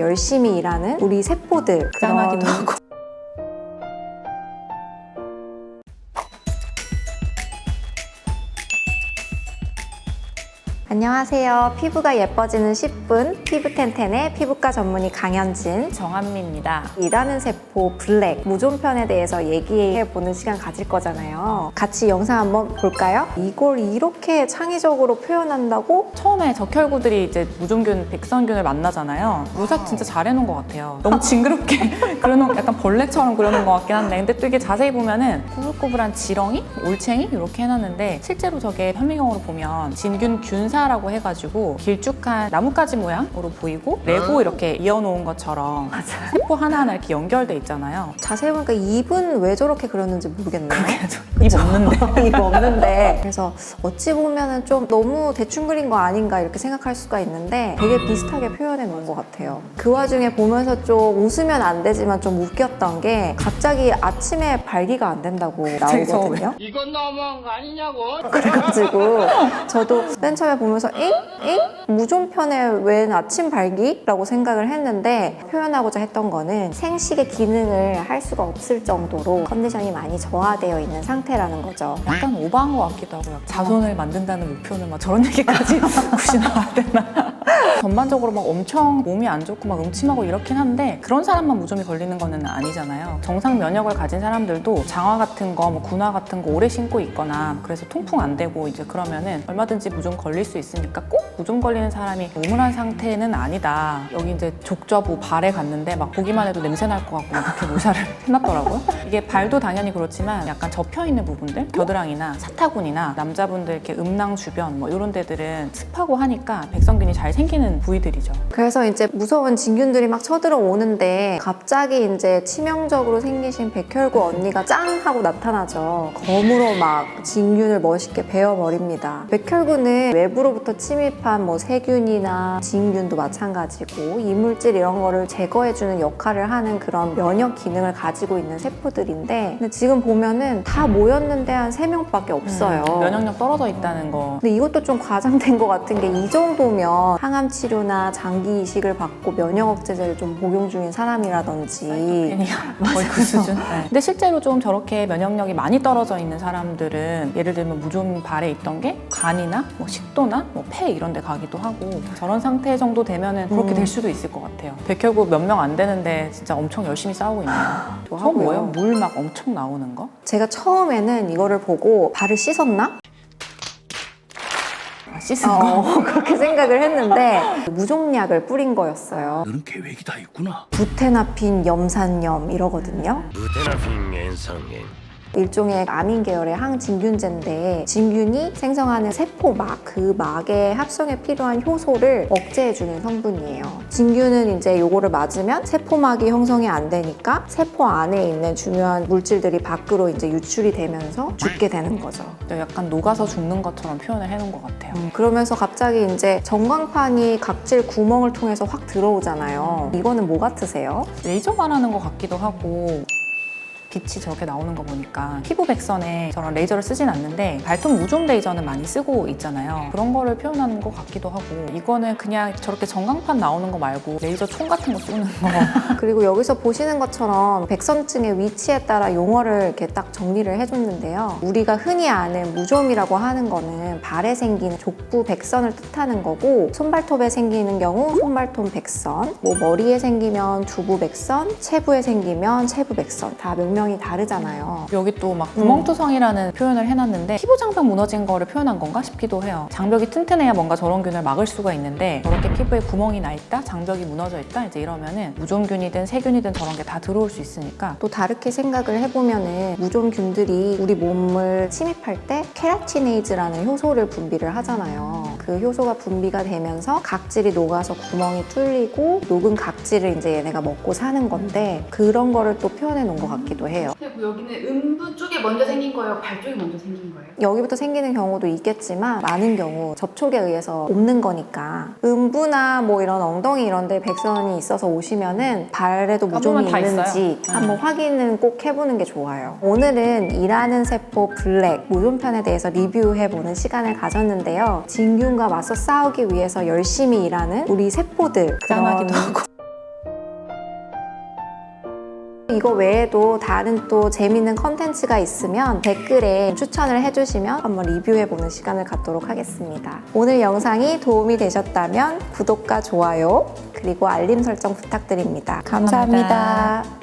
열심히 일하는 우리 세포들 짠하기도 하고. 안녕하세요. 피부가 예뻐지는 10분 피부텐텐의 피부과 전문의 강현진, 정한미입니다. 일하는 세포 블랙 무좀편에 대해서 얘기해보는 시간 가질 거잖아요. 같이 영상 한번 볼까요? 이걸 이렇게 창의적으로 표현한다고? 처음에 적혈구들이 이제 무좀균, 백선균을 만나잖아요. 묘사 진짜 잘해놓은 것 같아요. 너무 징그럽게 그려놓은, 약간 벌레처럼 그려놓은 것 같긴 한데, 근데 또 이게 자세히 보면은 꼬불꼬불한 지렁이, 올챙이 이렇게 해놨는데, 실제로 저게 현미경으로 보면 진균 균사라고 해가지고 길쭉한 나뭇가지 모양으로 보이고 레고 이렇게 이어놓은 것처럼 세포 하나하나 이렇게 연결돼 있잖아요. 자세히 보니까 입은 왜 저렇게 그렸는지 모르겠네요. 입 없는데. 입 없는데. 그래서 어찌 보면은 좀 너무 대충 그린 거 아닌가 이렇게 생각할 수가 있는데 되게 비슷하게 표현해 놓은 것 같아요. 그 와중에 보면서 좀 웃으면 안 되지만 좀 웃겼던 게 갑자기 아침에 발기가 안 된다고 나오거든요. 이건 너무한 거 아니냐고. 그래가지고 저도 맨 처음에 보면서 엥? 무좀편에 웬 아침 발기? 라고 생각을 했는데 표현하고자 했던 거는 생식의 기능을 할 수가 없을 정도로 컨디션이 많이 저하되어 있는 상태라는 거죠. 약간 오버한 것 같기도 하고요. 자손을 만든다는 목표는 막 저런 얘기까지 굳이 나와야 되나. 전반적으로 막 엄청 몸이 안 좋고 막 음침하고 이렇긴 한데 그런 사람만 무좀이 걸리는 거는 아니잖아요. 정상 면역을 가진 사람들도 장화 같은 거, 뭐 군화 같은 거 오래 신고 있거나 그래서 통풍 안 되고 이제 그러면은 얼마든지 무좀 걸릴 수 있으니까 꼭 무좀 걸리는 사람이 우물한 상태는 아니다. 여기 이제 족저부 발에 갔는데 막 보기만 해도 냄새 날 것 같고 막 그렇게 묘사를 해놨더라고요. 이게 발도 당연히 그렇지만 약간 접혀 있는 부분들, 겨드랑이나 사타구니나 남자분들 이렇게 음낭 주변 뭐 이런 데들은 습하고 하니까 백선균이 잘 생기는 부위들이죠. 그래서 이제 무서운 진균들이 막 쳐들어오는데 갑자기 이제 치명적으로 생기신 백혈구 언니가 짱 하고 나타나죠. 검으로 막 진균을 멋있게 베어버립니다. 백혈구는 외부로부터 침입한 뭐 세균이나 진균도 마찬가지고 이물질 이런 거를 제거해주는 역할을 하는 그런 면역 기능을 가지고 있는 세포들인데 근데 지금 보면은 다 모였는데 한 3명밖에 없어요. 면역력 떨어져 있다는 거. 근데 이것도 좀 과장된 것 같은 게 이 정도면 항암 치료나 장기 이식을 받고 면역 억제제를 좀 복용 중인 사람이라든지 거의 그 수준. 네. 근데 실제로 좀 저렇게 면역력이 많이 떨어져 있는 사람들은 예를 들면 무좀 발에 있던 게 간이나 뭐 식도나 뭐 폐 이런 데 가기도 하고 저런 상태 정도 되면은 그렇게 될 수도 있을 것 같아요. 백혈구 몇 명 안 되는데 진짜 엄청 열심히 싸우고 있네요. 저거 뭐예요? 물 막 엄청 나오는 거? 제가 처음에는 이거를 보고 발을 씻었나? 씻은 거? 그렇게 생각을 했는데 무좀약을 뿌린 거였어요. 너는 계획이 다 있구나. 부테나핀 염산염 이러거든요. 부테나핀 엔상엔. 일종의 아민 계열의 항진균제인데 진균이 생성하는 세포막, 그 막의 합성에 필요한 효소를 억제해주는 성분이에요. 진균은 이제 요거를 맞으면 세포막이 형성이 안 되니까 세포 안에 있는 중요한 물질들이 밖으로 이제 유출이 되면서 죽게 되는 거죠. 약간 녹아서 죽는 것처럼 표현을 해놓은 것 같아요. 그러면서 갑자기 이제 전광판이 각질 구멍을 통해서 확 들어오잖아요. 이거는 뭐 같으세요? 레이저 말하는 것 같기도 하고 빛이 저렇게 나오는 거 보니까 피부 백선에 저런 레이저를 쓰진 않는데 발톱 무좀 레이저는 많이 쓰고 있잖아요. 그런 거를 표현하는 것 같기도 하고 이거는 그냥 저렇게 전광판 나오는 거 말고 레이저 총 같은 거 쏘는 거. 그리고 여기서 보시는 것처럼 백선증의 위치에 따라 용어를 이렇게 딱 정리를 해줬는데요. 우리가 흔히 아는 무좀이라고 하는 거는 발에 생기는 족부 백선을 뜻하는 거고 손발톱에 생기는 경우 손발톱 백선, 뭐 머리에 생기면 두부 백선, 체부에 생기면 체부 백선 다 명명이 다르잖아요. 여기 또 막 구멍투성이라는 표현을 해놨는데 피부 장벽 무너진 거를 표현한 건가 싶기도 해요. 장벽이 튼튼해야 뭔가 저런 균을 막을 수가 있는데 저렇게 피부에 구멍이 나 있다, 장벽이 무너져 있다 이제 이러면은 무좀균이든 세균이든 저런 게 다 들어올 수 있으니까 또 다르게 생각을 해보면은 무좀균들이 우리 몸을 침입할 때 케라티네이즈라는 효소를 분비를 하잖아요. 그 효소가 분비가 되면서 각질이 녹아서 구멍이 뚫리고 녹은 각질을 이제 얘네가 먹고 사는 건데 그런 거를 또 표현해 놓은 것 같기도 해요. 그리고 여기는 음부 쪽에 먼저 생긴 거예요? 발 쪽에 먼저 생긴 거예요? 여기부터 생기는 경우도 있겠지만 많은 경우 접촉에 의해서 옵는 거니까 음부나 뭐 이런 엉덩이 이런 데 백선이 있어서 오시면은 발에도 무좀이 다 있는지 있어요. 한번 확인은 꼭 해보는 게 좋아요. 오늘은 일하는 세포 블랙 무좀편에 대해서 리뷰해보는 시간을 가졌는데요. 진균과 맞서 싸우기 위해서 열심히 일하는 우리 세포들 짠하기도 하고 이거 외에도 다른 또 재밌는 컨텐츠가 있으면 댓글에 추천을 해주시면 한번 리뷰해보는 시간을 갖도록 하겠습니다. 오늘 영상이 도움이 되셨다면 구독과 좋아요 그리고 알림 설정 부탁드립니다. 감사합니다.